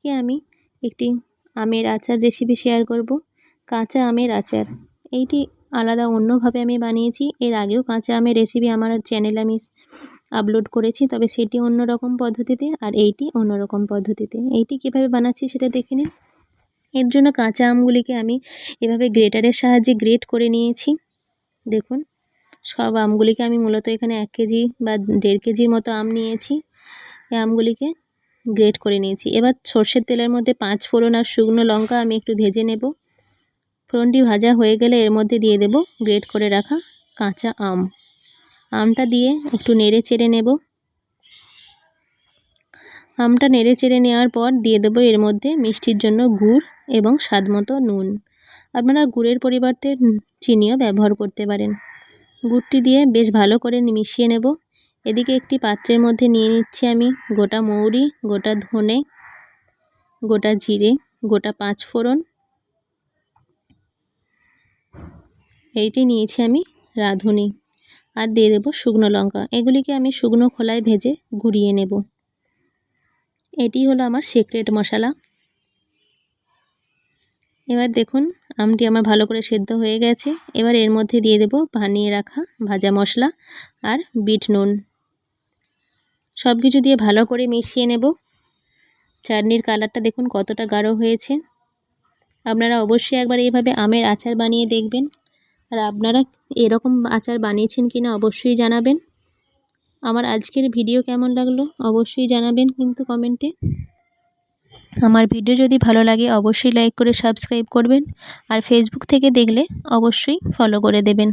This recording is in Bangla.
আজকে আমি একটি আমের আচার রেসিপি শেয়ার করব। কাঁচা আমের আচার, এইটি আলাদা অন্যভাবে আমি বানিয়েছি। এর আগেও কাঁচা আমের রেসিপি আমার চ্যানেলে আমি আপলোড করেছি, তবে সেটি অন্যরকম পদ্ধতিতে আর এইটি অন্যরকম পদ্ধতিতে। এইটি কীভাবে বানাচ্ছি সেটা দেখে নিন। এর জন্য কাঁচা আমগুলিকে আমি এভাবে গ্রেটারের সাহায্যে গ্রেট করে নিয়েছি। দেখুন, সব আমগুলিকে আমি মূলত এখানে 1 কেজি বা 1.5 কেজির মতো আম নিয়েছি। এই আমগুলিকে গ্রেট করে নিয়েছি। এবার সর্ষের তেলের মধ্যে 5 ফোড়ন আর শুকনো লঙ্কা আমি একটু ভেজে নেব। ফোড়নটি ভাজা হয়ে গেলে এর মধ্যে দিয়ে দেব গ্রেট করে রাখা কাঁচা আম। আমটা দিয়ে একটু নেড়ে চেড়ে নেব। আমটা নেড়ে চেড়ে নেওয়ার পর দিয়ে দেব এর মধ্যে মিষ্টির জন্য গুড় এবং স্বাদমতো নুন। আপনারা গুড়ের পরিবর্তে চিনিও ব্যবহার করতে পারেন। গুড়টি দিয়ে বেশ ভালো করে মিশিয়ে নেব। এদিকে একটি পাত্রের মধ্যে নিয়ে নিচ্ছি আমি গোটা মৌরি, গোটা ধনে, গোটা জিরে, গোটা 5 ফোড়ন, এইটি নিয়েছি আমি রাঁধুনি, আর দিয়ে দেবো শুকনো লঙ্কা। এগুলিকে আমি শুকনো খোলায় ভেজে গুঁড়িয়ে নেব। এটি হলো আমার সিক্রেট মশলা। এবার দেখুন, আমটি আমার ভালো করে সেদ্ধ হয়ে গেছে। এবার এর মধ্যে দিয়ে দেব বানিয়ে রাখা ভাজা মশলা আর বিট নুন। সব কিছু দিয়ে ভালো করে মিশিয়ে নেব। চাটনির কালারটা দেখুন কতটা গাঢ় হয়েছে। আপনারা অবশ্যই একবার এইভাবে আমের আচার বানিয়ে দেখবেন। আর আপনারা এরকম আচার বানিয়েছেন কিনা অবশ্যই জানাবেন। আমার আজকের ভিডিও কেমন লাগলো অবশ্যই জানাবেন কিন্তু কমেন্টে। আমার ভিডিও যদি ভালো লাগে অবশ্যই লাইক করে সাবস্ক্রাইব করবেন, আর ফেসবুক থেকে দেখলে অবশ্যই ফলো করে দেবেন।